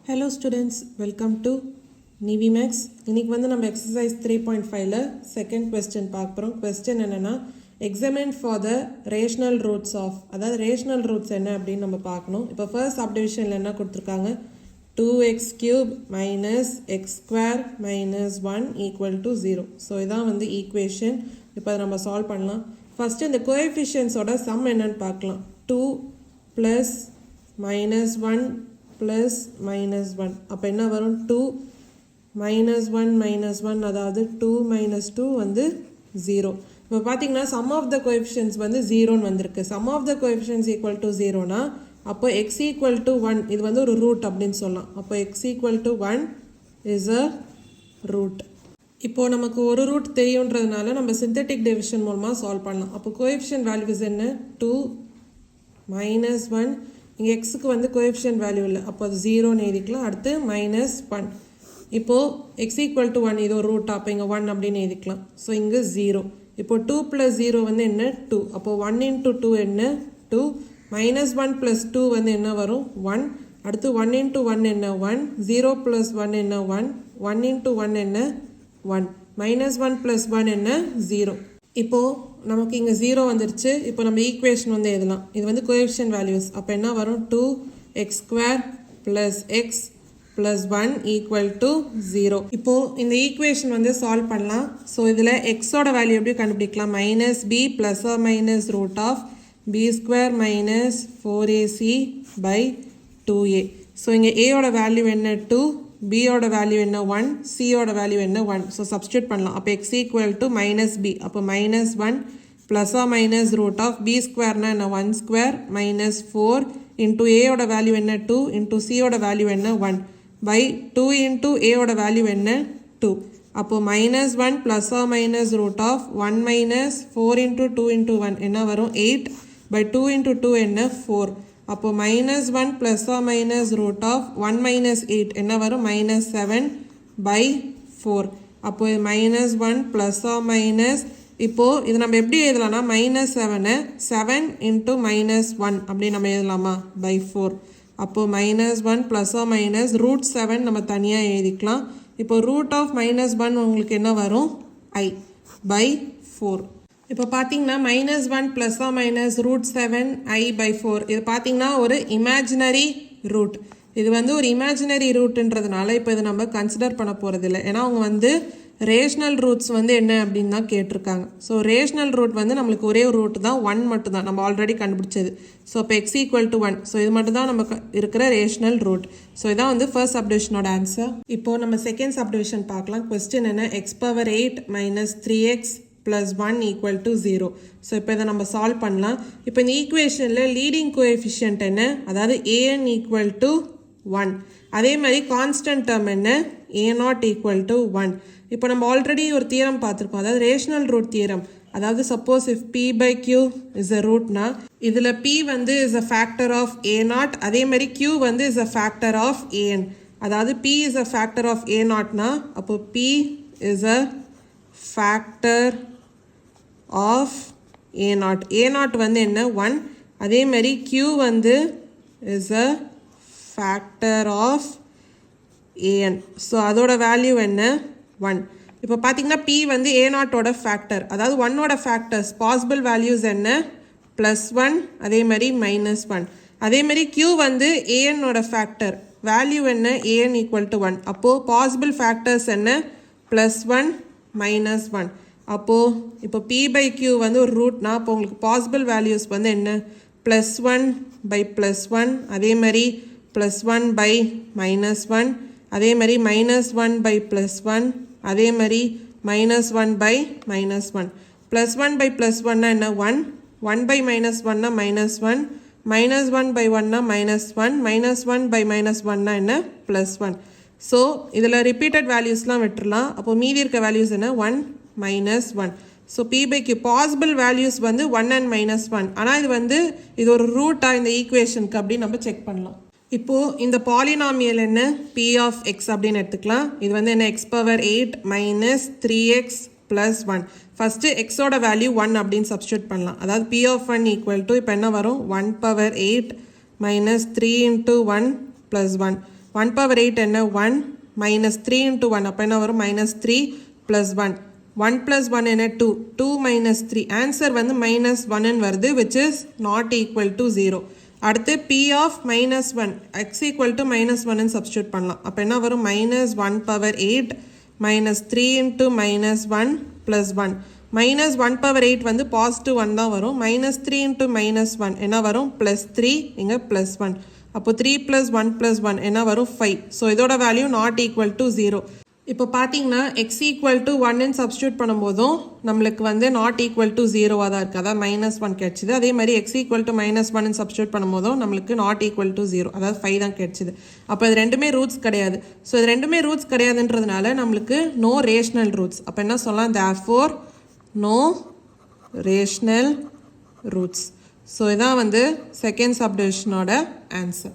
Hello students, welcome to NiviMax. இன்னைக்கு வந்து நம்ம exercise 3.5ல second question பார்க்குறோம். question என்னன்னா examine for the rational roots of, அதாவது rational roots என்ன அப்படின்னு நம்ம பார்க்கணும். இப்போ first subdivisionல என்ன கொடுத்திருக்காங்க, 2x cube minus x square minus 1 equal to 0. So இதான் வந்து equation. இப்போ அதை நம்ம சால்வ் பண்ணலாம். ஃபர்ஸ்ட் இந்த கோஎஃபிஷியன்ஸோட சம் என்னன்னு பார்க்கலாம். 2 plus minus 1 plus minus 1. அப்போ என்ன வரும், 2 minus 1 minus 1, அதாவது 2 minus 2 வந்து 0. இப்போ பார்த்தீங்கன்னா sum of the coefficients வந்து 0ன்னு வந்திருக்கு. sum of the coefficients equal to 0னா அப்போ x equal to 1 இது வந்து ஒரு root அப்படின்னு சொல்லலாம். அப்போ x equal to 1 is a root. இப்போ நமக்கு ஒரு ரூட் தெரியுன்றதுனால நம்ம சிந்தட்டிக் டிவிஷன் மூலமாக சால்வ் பண்ணலாம். அப்போ கோஎஃபிஷியன்ட் வேல்யூஸ் என்ன, 2 minus 1, இங்கே எக்ஸுக்கு வந்து கோஎஃபிஷியன்ட் வேல்யூ இல்லை, அப்போ அது 0ன்னு எழுதிக்கலாம். அடுத்து -1. இப்போது எக்ஸ் ஈக்குவல் டு 1 இது ஒரு ரூட், அப்போ இங்கே 1 அப்படின்னு எழுதிக்கலாம். ஸோ இங்கே 0. இப்போ 2 + 0 வந்து என்ன, 2. அப்போது 1 × 2 என்ன, 2. -1 + 2 வந்து என்ன வரும், 1. அடுத்து 1 × 1 என்ன, 1. 0 + 1 என்ன, 1. 1 × 1 என்ன, 1. -1 + 1 என்ன, 0. இப்போது நமக்கு இங்கே 0 வந்துருச்சு. இப்போ நம்ம ஈக்குவேஷன் வந்து எழுதலாம். இது வந்து கோஎஃபிஷியன்ட் வேல்யூஸ். அப்போ என்ன வரும், 2x² + x + 1 = 0. இப்போது இந்த ஈக்குவேஷன் வந்து சால்வ் பண்ணலாம். ஸோ இதில் எக்ஸோட வேல்யூ எப்படி கண்டுபிடிக்கலாம், -b ± √b² - 4ac/2a. ஸோ இங்கே ஏயோட வேல்யூ என்ன, 2. பியோட வேல்யூ என்ன, 1. சியோட வேல்யூ என்ன, 1. ஸோ சப்ஸ்டியூட் பண்ணலாம். அப்போ x = -b. அப்போ -1 ± √b² என்ன, 1² - 4 × ஏயோட வேல்யூ என்ன, 2. × சியோட வேல்யூ என்ன, 1 /2 × ஏயோட வேல்யூ என்ன, 2. அப்போ -1 ± √1 - 4 × 2 × 1 என்ன வரும், 8 /2 × 2 என்ன, 4. அப்போ -1 ± √1 - 8 என்ன வரும், -7/4. அப்போ -1 ± இப்போது இது நம்ம எப்படி எழுதலாம்னா, -7 7 × -1 அப்படி நம்ம எழுதலாமா, /4. அப்போது -1 ± √7 நம்ம தனியாக எழுதிக்கலாம். இப்போ √(-1) உங்களுக்கு என்ன வரும், i/4. இப்போ பார்த்தீங்கன்னா -1 ± √7 i/4 இது பார்த்தீங்கன்னா ஒரு இமேஜினரி ரூட். இது வந்து ஒரு இமேஜினரி ரூட்டுன்றதுனால இப்போ இதை நம்ம கன்சிடர் பண்ண போகிறதில்ல. ஏன்னா அவங்க வந்து ரேஷ்னல் ரூட்ஸ் வந்து என்ன அப்படின்னு தான் கேட்டிருக்காங்க. ஸோ ரேஷ்னல் ரூட் வந்து நம்மளுக்கு ஒரே ஒரு ரூட் தான், 1 மட்டும் தான் நம்ம ஆல்ரெடி கண்டுபிடிச்சது. ஸோ இப்போ x = 1. ஸோ இது மட்டும் தான் நமக்கு இருக்கிற ரேஷ்னல் ரூட். ஸோ இதான் வந்து ஃபர்ஸ்ட் சப்டிவிஷனோட ஆன்சர். இப்போது நம்ம செகண்ட் சப்டிவிஷன் பார்க்கலாம். கொஸ்டின் என்ன, x⁻8 - 3x + 1 = 0. ஸோ இப்போ இதை நம்ம சால்வ் பண்ணலாம். இப்போ இந்த ஈக்குவேஷனில் லீடிங் கோஎஃபிஷியன்ட் என்ன, அதாவது an = 1. அதே மாதிரி கான்ஸ்டன்ட் டேர்ம் என்ன, a0 = 1. இப்போ நம்ம ஆல்ரெடி ஒரு தியரம் பார்த்துருக்கோம், அதாவது ரேஷனல் ரூட் தியரம். அதாவது suppose if p/q is a ரூட்னா இதில் p வந்து is a factor of a0, அதே மாதிரி q வந்து is a factor of an. அதாவது p is a factor of a0னா அப்போ p is a factor of a0. a0 வந்து என்ன, 1. அதே மாதிரி q வந்து is a factor of an. So அதோட வேல்யூ என்ன, 1. இப்போ பார்த்தீங்கன்னா p வந்து a0ஓட ஃபேக்டர், அதாவது 1ஓட ஃபேக்டர்ஸ் பாசிபிள் வேல்யூஸ் என்ன, +1 அதே மாதிரி -1. அதே மாதிரி q வந்து an-ஓட ஃபேக்டர் வேல்யூ என்ன, an = 1. அப்போது பாசிபிள் ஃபேக்டர்ஸ் என்ன, +1 -1. அப்போது இப்போ p/q வந்து ஒரு ரூட்னா அப்போ உங்களுக்கு பாசிபிள் வேல்யூஸ் வந்து என்ன, +1/+1 அதே மாதிரி +1/-1 அதே மாதிரி -1/+1 அதே மாதிரி -1/-1. +1/+1 என்ன, 1. 1/-1 -1. -1/1 -1. -1/-1 என்ன, +1. ஸோ இதில் ரிப்பீட்டட் வேல்யூஸ்லாம் விட்டுடலாம். அப்போது மீதி இருக்க வேல்யூஸ் என்ன, 1 -1. ஸோ p/q பாசிபிள் வேல்யூஸ் வந்து 1 and -1. ஆனால் இது வந்து இது ஒரு ரூட்டாக இந்த ஈக்குவேஷனுக்கு அப்படின்னு நம்ம செக் பண்ணலாம். இப்போது இந்த பாலினாமியல் என்ன, p of x அப்படின்னு எடுத்துக்கலாம். இது வந்து என்ன, x⁻8 - 3x + 1. ஃபஸ்ட்டு எக்ஸோட வேல்யூ 1 அப்படின்னு சப்ஸ்டியூட் பண்ணலாம். அதாவது p of 1 = இப்போ என்ன வரும், 1/8 - 3 × 1 + 1. 1 power 8 என்ன 1 minus 3 into 1 அப்போ என்ன வரும் minus 3 plus 1 1 plus 1 என்ன 2 2 minus 3 answer வந்து minus 1 வருது which is not equal to 0 அடுத்து p of minus 1 x equal to minus 1 substitute பண்ணலாம் அப்போ என்ன வரும் minus 1 power 8 minus 3 into minus 1 plus 1 minus 1 power 8 வந்து positive 1 தான் வரும் minus 3 into minus 1 என்ன வரும் plus 3 இங்க plus 1 அப்போ 3 plus 1 plus 1 என்ன வரும் 5 ஸோ இதோட வேல்யூ நாட் ஈக்குவல் டு 0 இப்போ பார்த்தீங்கன்னா எக்ஸ் ஈக்குவல் டு 1 சப்ஸ்டியூட் பண்ணும்போதும் நம்மளுக்கு வந்து நாட் ஈக்குவல் டு 0வாக தான் இருக்குது அதாவது மைனஸ் 1 கிடைச்சிது அதே மாதிரி X equal to minus 1 substitute பண்ணும்போதும் நம்மளுக்கு நாட் ஈக்குவல் டு 0 அதாவது 5 தான் கிடைச்சிது அப்போ இது ரெண்டுமே ரூட்ஸ் கிடையாது ஸோ இது ரெண்டுமே ரூட்ஸ் கிடையாதுன்றதுனால நம்மளுக்கு நோ ரேஷ்னல் ரூட்ஸ் அப்போ என்ன சொல்லலாம் therefore no rational roots so இதான் வந்து செகண்ட் சப்டிவிஷனோட ஆன்சர்